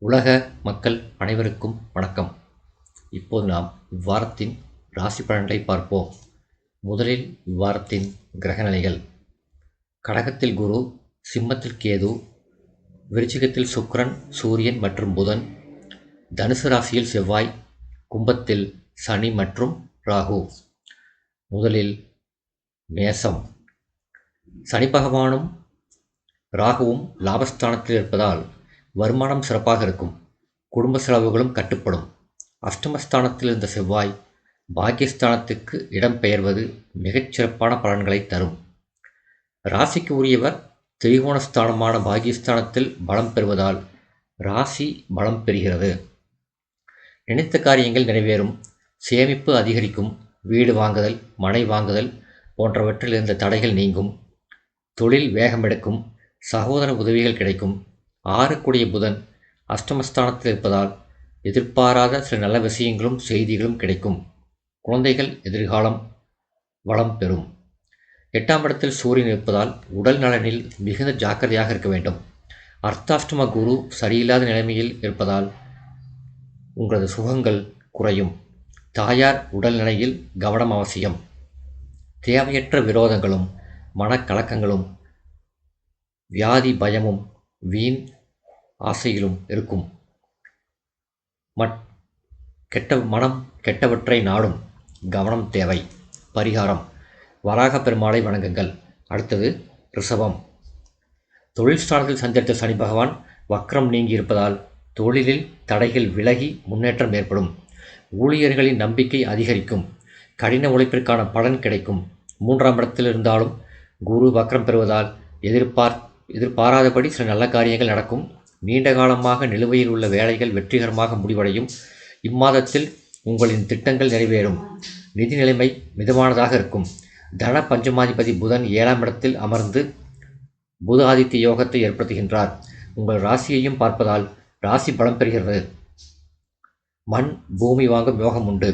உலக மக்கள் அனைவருக்கும் வணக்கம். இப்போது நாம் இவ்வாரத்தின் ராசி பலன்களை பார்ப்போம். முதலில் இவ்வாரத்தின் கிரகநிலைகள். கடகத்தில் குரு, சிம்மத்தில் கேது, விருச்சிகத்தில் சுக்கிரன், சூரியன் மற்றும் புதன், தனுசு ராசியில் செவ்வாய், கும்பத்தில் சனி மற்றும் ராகு. முதலில் மேசம். சனி பகவானும் ராகுவும் லாபஸ்தானத்தில் இருப்பதால் வருமானம் சிறப்பாக இருக்கும். குடும்ப செலவுகளும் கட்டுப்படும். அஷ்டமஸ்தானத்தில் இருந்த செவ்வாய் பாக்கியஸ்தானத்துக்கு இடம்பெயர்வது மிகச்சிறப்பான பலன்களை தரும். ராசிக்கு உரியவர் திரிகோணஸ்தானமான பாக்கியஸ்தானத்தில் பலம் பெறுவதால் ராசி பலம் பெறுகிறது. நினைத்த காரியங்கள் நிறைவேறும். சேமிப்பு அதிகரிக்கும். வீடு வாங்குதல், மனை வாங்குதல் போன்றவற்றில் இருந்த தடைகள் நீங்கும். தொழில் வேகமெடுக்கும். சகோதர உதவிகள் கிடைக்கும். 6 புதன் அஷ்டமஸ்தானத்தில் இருப்பதால் எதிர்பாராத சில நல்ல விஷயங்களும் செய்திகளும் கிடைக்கும். குழந்தைகள் எதிர்காலம் வளம் பெறும். 8 சூரியன் இருப்பதால் உடல் நலனில் மிகுந்த ஜாக்கிரதையாக இருக்க வேண்டும். அர்த்தாஷ்டம குரு சரியில்லாத நிலைமையில் இருப்பதால் உங்களது சுகங்கள் குறையும். தாயார் உடல்நிலையில் கவனம் அவசியம். தேவையற்ற விரோதங்களும் மனக்கலக்கங்களும் வியாதி பயமும் வீண் ஆசையிலும் இருக்கும். மனம் கெட்டவற்றை நாடும். கவனம் தேவை. பரிகாரம்: வராக பெருமாளை வணங்குங்கள். அடுத்தது ரிஷபம். தொழில் ஸ்தானத்தில் சஞ்சரித்த சனி பகவான் வக்ரம் நீங்கி இருப்பதால் தொழிலில் தடைகள் விலகி முன்னேற்றம் ஏற்படும். ஊழியர்களின் நம்பிக்கை அதிகரிக்கும். கடின உழைப்பிற்கான பலன் கிடைக்கும். 3ஆம் இடத்தில் இருந்தாலும் குரு வக்ரம் பெறுவதால் எதிர்பாராதபடி சில நல்ல காரியங்கள் நடக்கும். நீண்ட காலமாக நிலுவையில் உள்ள வேலைகள் வெற்றிகரமாக முடிவடையும். இம்மாதத்தில் உங்களின் திட்டங்கள் நிறைவேறும். நிதி நிலைமை மிதமானதாக இருக்கும். தன பஞ்சமாதிபதி புதன் 7ஆம் இடத்தில் அமர்ந்து புத ஆதித்ய யோகத்தை ஏற்படுத்துகின்றார். உங்கள் ராசியையும் பார்ப்பதால் ராசி பலம் பெறுகிறது. மண் பூமி வாங்கும் யோகம் உண்டு.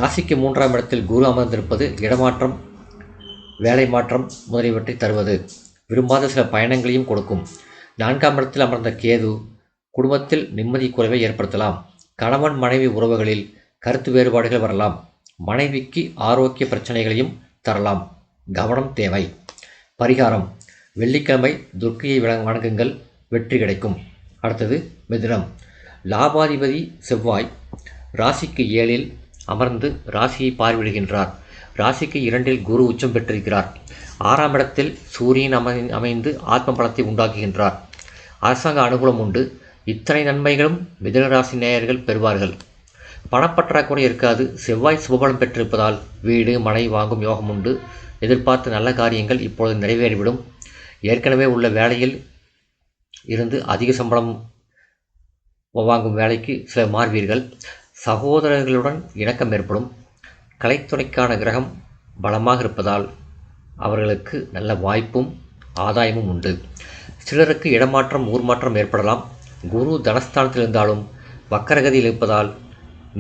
ராசிக்கு 3ஆம் இடத்தில் குரு அமர்ந்திருப்பது இடமாற்றம், வேலை மாற்றம் முதலியவற்றை தருவது. விரும்பாத சில பயணங்களையும் கொடுக்கும். 4ஆம் இடத்தில் அமர்ந்த கேது குடும்பத்தில் நிம்மதி குறைவை ஏற்படுத்தலாம். கணவன் மனைவி உறவுகளில் கருத்து வேறுபாடுகள் வரலாம். மனைவிக்கு ஆரோக்கிய பிரச்சனைகளையும் தரலாம். கவனம் தேவை. பரிகாரம்: வெள்ளிக்கிழமை துர்க்கையை வணங்குங்கள். வெற்றி கிடைக்கும். அடுத்தது மிதுனம். லாபாதிபதி செவ்வாய் ராசிக்கு 7இல் அமர்ந்து ராசியை பார்வையிடுகின்றார். ராசிக்கு 2இல் குரு உச்சம் பெற்றிருக்கிறார். 6ஆம் இடத்தில் சூரியன் அமைந்து ஆத்ம பலத்தை உண்டாக்குகின்றார். அரசாங்க அனுகூலம் உண்டு. இத்தனை நன்மைகளும் மிதுன ராசி நேயர்கள் பெறுவார்கள். பணப்பற்றாக்குறை இருக்காது. செவ்வாய் சுபபலம் பெற்றிருப்பதால் வீடு மனை வாங்கும் யோகம் உண்டு. எதிர்பார்த்த நல்ல காரியங்கள் இப்பொழுது நிறைவேறிவிடும். ஏற்கனவே உள்ள வேலையில் இருந்து அதிக சம்பளம் வாங்கும் வேலைக்கு சிலர் மாறுவீர்கள். சகோதரர்களுடன் இணக்கம் ஏற்படும். கலைத்துறைக்கான கிரகம் பலமாக இருப்பதால் அவர்களுக்கு நல்ல வாய்ப்பும் ஆதாயமும் உண்டு. சிலருக்கு இடமாற்றம் ஊர் மாற்றம் ஏற்படலாம். குரு தனஸ்தானத்தில் இருந்தாலும் வக்கரகதியில் இருப்பதால்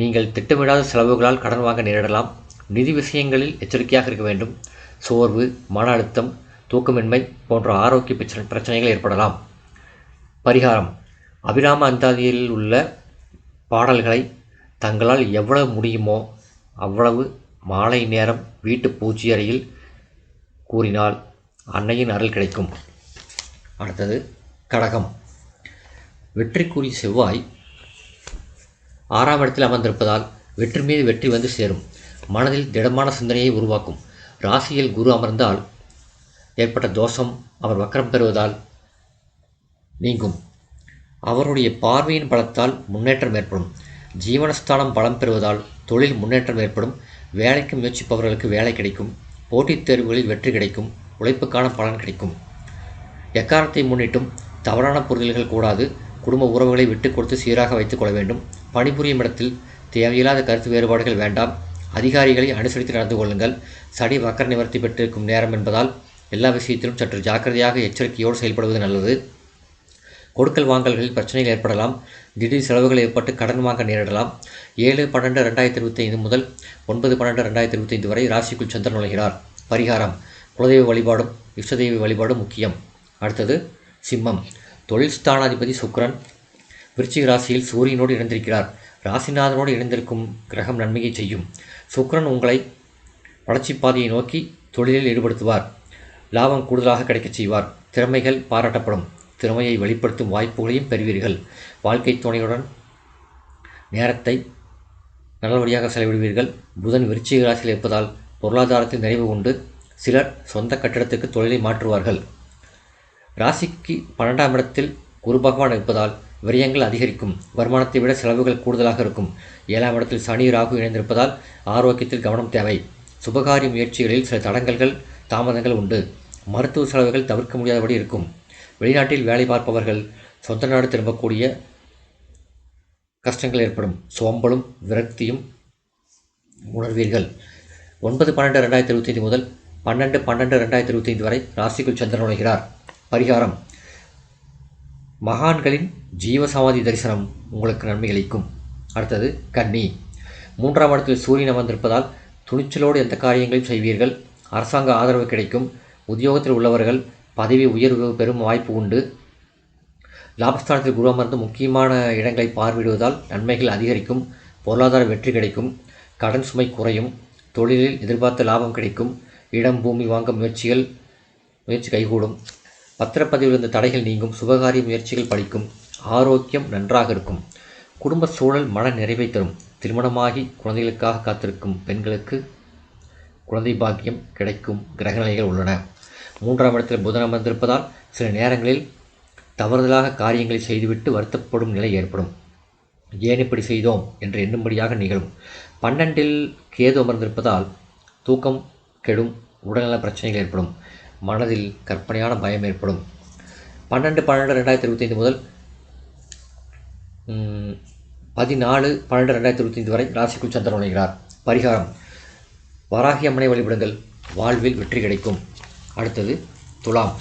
நீங்கள் திட்டமிடாத செலவுகளால் கடன் வாங்க நேரிடலாம். நிதி விஷயங்களில் எச்சரிக்கையாக இருக்க வேண்டும். சோர்வு, மன அழுத்தம், தூக்கமின்மை போன்ற ஆரோக்கிய பிரச்சனைகள் ஏற்படலாம். பரிகாரம்: அபிராம அந்தாதியில் உள்ள பாடல்களை தங்களால் எவ்வளவு முடியுமோ அவ்வளவு மாலை நேரம் வீட்டு பூஜை அறையில் கூறினால் அன்னையின் அருள் கிடைக்கும். அடுத்தது கடகம். வெற்றிக்குரிய செவ்வாய் 6ஆம் இடத்தில் அமர்ந்திருப்பதால் வெற்றி மீது வெற்றி வந்து சேரும். மனதில் திடமான சிந்தனையை உருவாக்கும். ராசியில் குரு அமர்ந்தால் ஏற்பட்ட தோஷம் அவர் வக்கரம் பெறுவதால் நீங்கும். அவருடைய பார்வையின் பலத்தால் முன்னேற்றம் ஏற்படும். ஜீவனஸ்தானம் பலம் பெறுவதால் தொழில் முன்னேற்றம் ஏற்படும். வேலைக்கு முயற்சிப்பவர்களுக்கு வேலை கிடைக்கும். போட்டித் தேர்வுகளில் வெற்றி கிடைக்கும். உழைப்புக்கான பலன் கிடைக்கும். எக்காரணத்தை முன்னிட்டும் தவறான புரிதல்கள் கூடாது. குடும்ப உறவுகளை விட்டு கொடுத்து சீராக வைத்துக் கொள்ள வேண்டும். பணிபுரியும் இடத்தில் தேவையில்லாத கருத்து வேறுபாடுகள் வேண்டாம். அதிகாரிகளை அனுசரித்து நடந்து கொள்ளுங்கள். சனி வக்கர நிவர்த்தி பெற்றிருக்கும் நேரம் என்பதால் எல்லா விஷயத்திலும் சற்று ஜாக்கிரதையாக எச்சரிக்கையோடு செயல்படுவது நல்லது. கொடுக்கல் வாங்கல்களில் பிரச்சனைகள் ஏற்படலாம். திடீர் செலவுகள் ஏற்பட்டு கடன் வாங்க நேரிடலாம். 7/12/2025 முதல் 9/12/2025 வரை ராசிக்குள் சந்திரன் நுழைகிறார். பரிகாரம்: குலதெய்வ வழிபாடும் இஷ்டதெய்வ வழிபாடும் முக்கியம். அடுத்தது சிம்மம். தொழில் ஸ்தானாதிபதி சுக்கிரன் விருச்சிக ராசியில் சூரியனோடு இணைந்திருக்கிறார். ராசிநாதனோடு இணைந்திருக்கும் கிரகம் நன்மையை செய்யும். சுக்கிரன் உங்களை வளர்ச்சி பாதையை நோக்கி தொழிலில் ஈடுபடுத்துவார். லாபம் கூடுதலாக கிடைக்கச் செய்வார். திறமைகள் பாராட்டப்படும். திறமையை வெளிப்படுத்தும் வாய்ப்புகளையும் பெறுவீர்கள். வாழ்க்கை துணையுடன் நேரத்தை நல்லபடியாக செலவிடுவீர்கள். புதன் விருச்சிக ராசியில் இருப்பதால் பொருளாதாரத்தில் நிறைவு உண்டு. சிலர் சொந்த கட்டிடத்துக்கு தொழிலை மாற்றுவார்கள். ராசிக்கு 12ஆம் இடத்தில் குரு பகவான் இருப்பதால் விரயங்கள் அதிகரிக்கும். வருமானத்தை விட செலவுகள் கூடுதலாக இருக்கும். 7ஆம் இடத்தில் சனி ராகு இணைந்திருப்பதால் ஆரோக்கியத்தில் கவனம் தேவை. சுபகாரிய முயற்சிகளில் சில தடங்கல்கள் தாமதங்கள் உண்டு. மருத்துவ செலவுகள் தவிர்க்க முடியாதபடி இருக்கும். வெளிநாட்டில் வேலை பார்ப்பவர்கள் சொந்த நாடு திரும்பக்கூடிய கஷ்டங்கள் ஏற்படும். சோம்பலும் விரக்தியும் உணர்வீர்கள். 9/12/2025 முதல் 12/12/2025 வரை ராசிக்குள் சந்திரன் நுழைகிறார். பரிகாரம்: மகான்களின் ஜீவசமாதி தரிசனம் உங்களுக்கு நன்மை அளிக்கும். அடுத்தது கன்னி. 3ஆம் இடத்தில் சூரியன் அமர்ந்திருப்பதால் துணிச்சலோடு எந்த காரியங்களையும் செய்வீர்கள். அரசாங்க ஆதரவு கிடைக்கும். உத்தியோகத்தில் உள்ளவர்கள் பதவி உயர்வு பெறும் வாய்ப்பு உண்டு. லாபஸ்தானத்தில் குரு அமர்ந்து முக்கியமான இடங்களை பார்வையிடுவதால் நன்மைகள் அதிகரிக்கும். பொருளாதார வெற்றி கிடைக்கும். கடன் சுமை குறையும். தொழிலில் எதிர்பார்த்த லாபம் கிடைக்கும். இடம் பூமி வாங்க முயற்சி கைகூடும். பத்திரப்பதிவில் இருந்த தடைகள் நீங்கும். சுபகாரிய முயற்சிகள் பலிக்கும். ஆரோக்கியம் நன்றாக இருக்கும். குடும்ப சூழல் மன நிறைவை தரும். திருமணமாகி குழந்தைகளுக்காக காத்திருக்கும் பெண்களுக்கு குழந்தை பாக்கியம் கிடைக்கும் கிரகநிலைகள் உள்ளன. 3ஆம் இடத்தில் புதன் அமர்ந்திருப்பதால் சில நேரங்களில் தவறுதலாக காரியங்களை செய்துவிட்டு வருத்தப்படும் நிலை ஏற்படும். ஏன் இப்படி செய்தோம் என்று எண்ணும்படியாக நிகழும். 12இல் கேது அமர்ந்திருப்பதால் தூக்கம் கெடும். உடல்நல பிரச்சனைகள் ஏற்படும். மனதில் கற்பனையான பயம் ஏற்படும். 12/12/2025 முதல் 14/12/2025 வரை ராசிக்குள் சந்திரன் நுழைகிறார். பரிகாரம்: வராகி அம்மனை வழிபடுங்கள். வாழ்வில் வெற்றி கிடைக்கும். அடுத்தது துலாம்.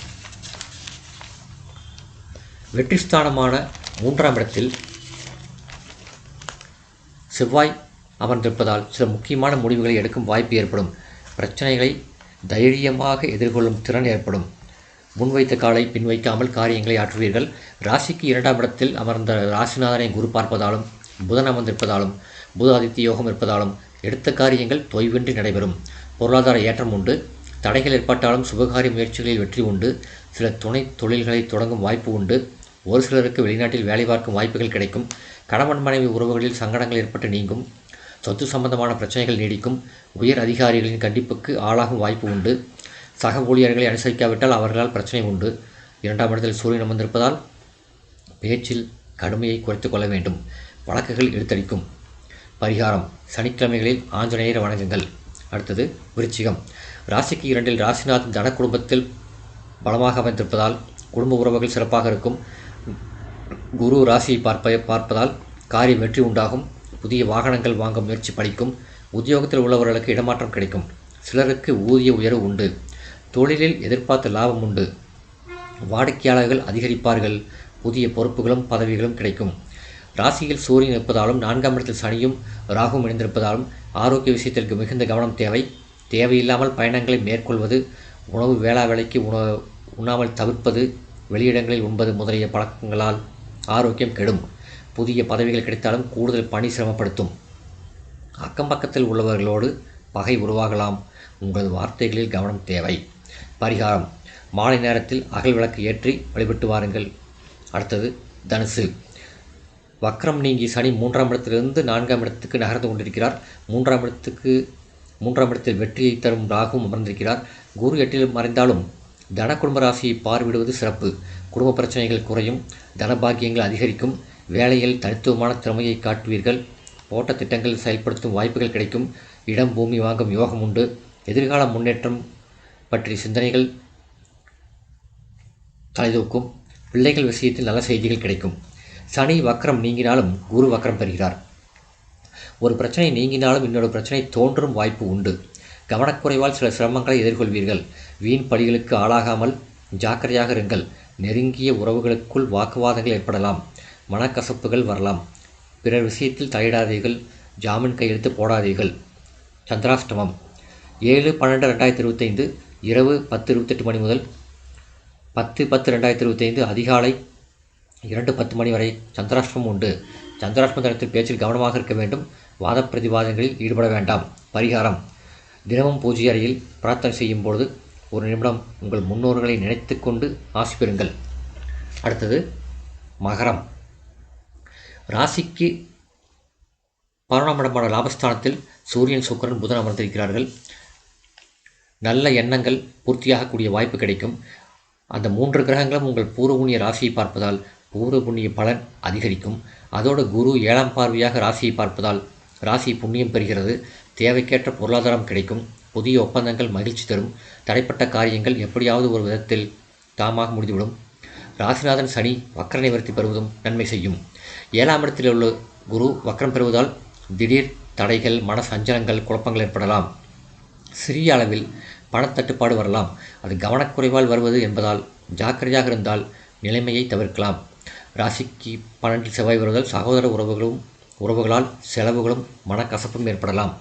வெற்றி ஸ்தானமான 3ஆம் இடத்தில் செவ்வாய் அமர்ந்திருப்பதால் சில முக்கியமான முடிவுகளை எடுக்கும் வாய்ப்பு ஏற்படும். பிரச்சனைகளை தைரியமாக எதிர்கொள்ளும் திறன் ஏற்படும். முன்வைத்த காலை பின்வைக்காமல் காரியங்களை ஆற்றுவீர்கள். ராசிக்கு 2ஆம் இடத்தில் அமர்ந்த ராசிநாதனை குரு பார்ப்பதாலும் புதன் அமர்ந்திருப்பதாலும் புத ஆதித்ய யோகம் இருப்பதாலும் எடுத்த காரியங்கள் தொய்வின்றி நடைபெறும். பொருளாதார ஏற்றம் உண்டு. தடைகள் ஏற்பட்டாலும் சுபகாரிய முயற்சிகளில் வெற்றி உண்டு. சில துணை தொழில்களை தொடங்கும் வாய்ப்பு உண்டு. ஒரு சிலருக்கு வெளிநாட்டில் வேலை பார்க்கும் வாய்ப்புகள் கிடைக்கும். கணவன் மனைவி உறவுகளில் சங்கடங்கள் ஏற்பட்டு நீங்கும். சொத்து சம்பந்தமான பிரச்சனைகள் நீடிக்கும். உயர் அதிகாரிகளின் கண்டிப்புக்கு ஆளாகும் வாய்ப்பு உண்டு. சக ஊழியர்களை அனுசரிக்காவிட்டால் அவர்களால் பிரச்சனை உண்டு. 2ஆம் இடத்தில் சூரியன் அமர்ந்திருப்பதால் பேச்சில் கடுமையை குறைத்து கொள்ள வேண்டும். வழக்குகள் இழுத்தடிக்கும். பரிகாரம்: சனிக்கிழமைகளில் ஆஞ்சநேயரை வணங்குங்கள். அடுத்தது விருச்சிகம். ராசிக்கு 2இல் ராசிநாதன் தன குடும்பத்தில் பலமாக அமைந்திருப்பதால் குடும்ப உறவுகள் சிறப்பாக இருக்கும். குரு ராசியை பார்ப்பதால் காரிய வெற்றி உண்டாகும். புதிய வாகனங்கள் வாங்க முயற்சி பலிக்கும். உத்தியோகத்தில் உள்ளவர்களுக்கு இடமாற்றம் கிடைக்கும். சிலருக்கு ஊதிய உயர்வு உண்டு. தொழிலில் எதிர்பார்த்த லாபம் உண்டு. வாடிக்கையாளர்கள் அதிகரிப்பார்கள். புதிய பொறுப்புகளும் பதவிகளும் கிடைக்கும். ராசியில் சூரியன் இருப்பதாலும் 4ஆம் இடத்தில் சனியும் ராகுவும் இணைந்திருப்பதாலும் ஆரோக்கிய விஷயத்திற்கு மிகுந்த கவனம் தேவை. தேவையில்லாமல் பயணங்களை மேற்கொள்வது, உணவு வேளா வேலைக்கு உண்ணாமல் தவிர்ப்பது, வெளியிடங்களில் உண்பது முதலிய பழக்கங்களால் ஆரோக்கியம் கெடும். புதிய பதவிகள் கிடைத்தாலும் கூடுதல் பணி சிரமப்படுத்தும். அக்கம் பக்கத்தில் உள்ளவர்களோடு பகை உருவாகலாம். உங்களது வார்த்தைகளில் கவனம் தேவை. பரிகாரம்: மாலை நேரத்தில் அகல் விளக்கு ஏற்றி வழிபட்டு வாருங்கள். அடுத்தது தனுசு. வக்ரம் நீங்கி சனி 3ஆம் இடத்திலிருந்து 4ஆம் இடத்துக்கு நகர்ந்து கொண்டிருக்கிறார். 3ஆம் இடத்தில் வெற்றியை தரும் ராகுவும் அமர்ந்திருக்கிறார். குரு 8இல் மறைந்தாலும் தன குடும்ப ராசியை பார்வையிடுவது சிறப்பு. குடும்ப பிரச்சனைகள் குறையும். தனபாகியங்கள் அதிகரிக்கும். வேலையில் தனித்துவமான திறமையை காட்டுவீர்கள். போட்ட திட்டங்கள் செயல்படுத்தும் வாய்ப்புகள் கிடைக்கும். இடம் பூமி வாங்கும் யோகம் உண்டு. எதிர்கால முன்னேற்றம் பற்றிய சிந்தனைகள் தலைதூக்கும். பிள்ளைகள் விஷயத்தில் நல்ல செய்திகள் கிடைக்கும். சனி வக்ரம் நீங்கினாலும் குரு வக்ரம் பெறுகிறார். ஒரு பிரச்சனை நீங்கினாலும் இன்னொரு பிரச்சனை தோன்றும் வாய்ப்பு உண்டு. கவனக்குறைவால் சில சிரமங்களை எதிர்கொள்வீர்கள். வீண் பழிகளுக்கு ஆளாகாமல் ஜாக்கிரதையாக இருங்கள். நெருங்கிய உறவுகளுக்குள் வாக்குவாதங்கள் ஏற்படலாம். மனக்கசப்புகள் வரலாம். பிறர் விஷயத்தில் தலையிடாதீர்கள். ஜாமீன் கையெழுத்து போடாதீர்கள். சந்திராஷ்டமம் 7/12/2025 இரவு 10:28 மணி முதல் 10/10/2025 அதிகாலை 2:10 மணி வரை சந்திராஷ்டமம் உண்டு. சந்திராஷ்டம தினத்தில் பேச்சில் கவனமாக இருக்க வேண்டும். வாத பிரதிவாதங்களில் ஈடுபட வேண்டாம். பரிகாரம்: தினமும் பூஜை அறையில் பிரார்த்தனை செய்யும் பொழுது 1 நிமிடம் உங்கள் முன்னோர்களை நினைத்து கொண்டு ஆசி பெறுங்கள். அடுத்தது மகரம். ராசிக்கு 11ஆம் இடமான லாபஸ்தானத்தில் சூரியன், சுக்கிரன், புதன் அமர்ந்திருக்கிறார்கள். நல்ல எண்ணங்கள் பூர்த்தியாகக்கூடிய வாய்ப்பு கிடைக்கும். அந்த 3 கிரகங்களும் உங்கள் பூர்வ புண்ணிய ராசியை பார்ப்பதால் பூர்வ புண்ணிய பலன் அதிகரிக்கும். அதோடு குரு 7ஆம் பார்வையாக ராசியை பார்ப்பதால் ராசி புண்ணியம் பெறுகிறது. தேவைக்கேற்ற பொருளாதாரம் கிடைக்கும். புதிய ஒப்பந்தங்கள் மகிழ்ச்சி தரும். தடைப்பட்ட காரியங்கள் எப்படியாவது ஒரு விதத்தில் தாமாக முடிந்துவிடும். ராசிநாதன் சனி வக்ர நிவர்த்தி பெறுவதும் நன்மை செய்யும். 7ஆம் இடத்தில் உள்ள குரு வக்ரம் பெறுவதால் திடீர் தடைகள், மன சஞ்சலங்கள், குழப்பங்கள் ஏற்படலாம். சிறிய அளவில் பணத்தட்டுப்பாடு வரலாம். அது கவனக்குறைவால் வருவது என்பதால் ஜாக்கிரதையாக இருந்தால் நிலைமையை தவிர்க்கலாம். ராசிக்கு 12 செவ்வாய் வருவதால் சகோதர உறவுகளால் செலவுகளும் மனக்கசப்பும் ஏற்படலாம்.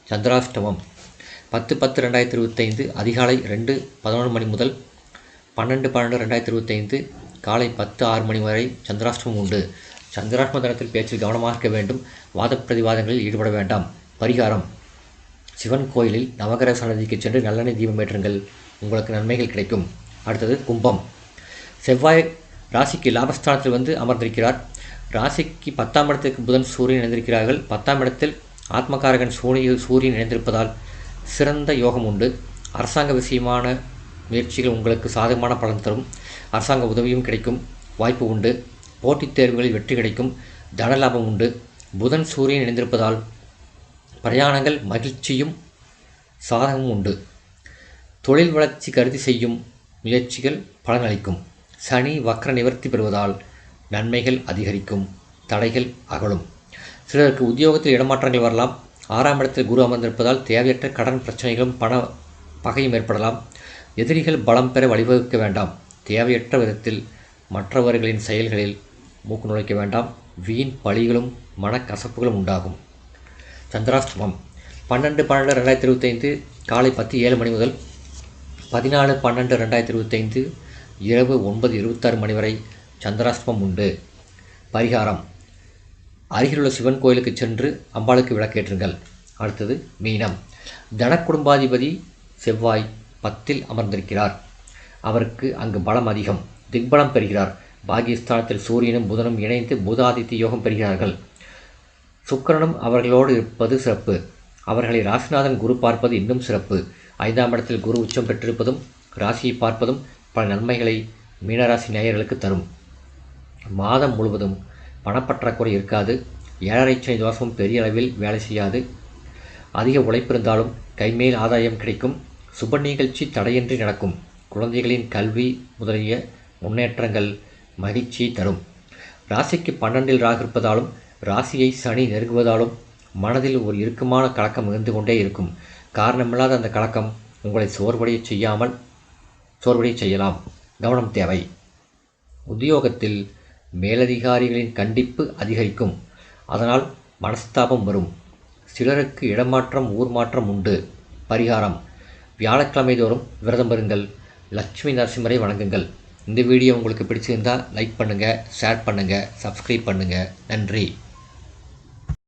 சந்திராஷ்டமம் 10/10/2025 அதிகாலை 2:11 மணி முதல் 12/12/2025 காலை 10:06 மணி வரை சந்திராஷ்டமம் உண்டு. சந்திராஷ்டம தினத்தில் பேச்சில் கவனமாக இருக்க வேண்டும். வாத பிரதிவாதங்களில் ஈடுபட வேண்டாம். பரிகாரம்: சிவன் கோயிலில் நவகிரக சன்னதிக்கு சென்று நல்லெண்ணெய் தீபம் ஏற்றுங்கள். உங்களுக்கு நன்மைகள் கிடைக்கும். அடுத்தது கும்பம். செவ்வாய் ராசிக்கு லாபஸ்தானத்தில் அமர்ந்திருக்கிறார். ராசிக்கு 10ஆம் இடத்திற்கு புதன், சூரியன் இணைந்திருக்கிறார்கள். 10ஆம் இடத்தில் ஆத்மகாரகன் சூரியன் இணைந்திருப்பதால் சிறந்த யோகம் உண்டு. அரசாங்க விஷயமான முயற்சிகள் உங்களுக்கு சாதகமான பலன் தரும். அரசாங்க உதவியும் கிடைக்கும் வாய்ப்பு உண்டு. போட்டித் தேர்வுகளில் வெற்றி கிடைக்கும். தன லாபம் உண்டு. புதன், சூரியன் இணைந்திருப்பதால் பிரயாணங்கள் மகிழ்ச்சியும் சாதகமும் உண்டு. தொழில் வளர்ச்சி கருதி செய்யும் முயற்சிகள் பலனளிக்கும். சனி வக்ர நிவர்த்தி பெறுவதால் நன்மைகள் அதிகரிக்கும். தடைகள் அகலும். சிலருக்கு உத்தியோகத்தில் இடமாற்றங்கள் வரலாம். 6ஆம் இடத்தில் குரு அமர்ந்திருப்பதால் தேவையற்ற கடன் பிரச்சனைகளும் பண பகையும் ஏற்படலாம். எதிரிகள் பலம் பெற வழிவகுக்க வேண்டாம். தேவையற்ற விதத்தில் மற்றவர்களின் செயல்களில் மூக்கு நுழைக்க வேண்டாம். வீண் பழிகளும் மனக்கசப்புகளும் உண்டாகும். சந்திராஷ்டமம் 12/12/2025 காலை 10:07 மணி முதல் 14/12/2025 இரவு 9:26 மணி வரை சந்திராஷ்டமம் உண்டு. பரிகாரம்: அருகிலுள்ள சிவன் கோயிலுக்கு சென்று அம்பாளுக்கு விளக்கேற்றுங்கள். அடுத்தது மீனம். தனக்குடும்பாதிபதி செவ்வாய் 10இல் அமர்ந்திருக்கிறார். அவருக்கு அங்கு பலம் அதிகம். திக்பலம் பெறுகிறார். பாகியஸ்தானத்தில் சூரியனும் புதனும் இணைந்து புதாதித்ய யோகம் பெறுகிறார்கள். சுக்கிரனும் அவர்களோடு இருப்பது சிறப்பு. அவர்களை ராசிநாதன் குரு பார்ப்பது இன்னும் சிறப்பு. 5ஆம் இடத்தில் குரு உச்சம் பெற்றிருப்பதும் ராசியை பார்ப்பதும் பல நன்மைகளை மீனராசி நேயர்களுக்கு தரும். மாதம் முழுவதும் பணப்பற்றாக்குறை இருக்காது. 7.5 சனி தோஷமும் பெரிய அளவில் வேலை செய்யாது. அதிக உழைப்பு இருந்தாலும் கைமேல் ஆதாயம் கிடைக்கும். சுப நிகழ்ச்சி தடையின்றி நடக்கும். குழந்தைகளின் கல்வி முதலிய முன்னேற்றங்கள் மகிழ்ச்சியை தரும். ராசிக்கு 12இல் ராகு இருப்பதாலும் ராசியை சனி நெருங்குவதாலும் மனதில் ஒரு இறுக்கமான கலக்கம் இருந்து கொண்டே இருக்கும். காரணமில்லாத அந்த கலக்கம் உங்களை சோர்வடைய செய்யலாம். கவனம் தேவை. உத்தியோகத்தில் மேலதிகாரிகளின் கண்டிப்பு அதிகரிக்கும். அதனால் மனஸ்தாபம் வரும். சிலருக்கு இடமாற்றம், ஊர் மாற்றம் உண்டு. பரிகாரம்: வியாழக்கிழமை தோறும் விரதம் இருங்கள். லட்சுமி நரசிம்மரை வணங்குங்கள். இந்த வீடியோ உங்களுக்கு பிடிச்சிருந்தால் லைக் பண்ணுங்கள், ஷேர் பண்ணுங்கள், சப்ஸ்கிரைப் பண்ணுங்கள். நன்றி.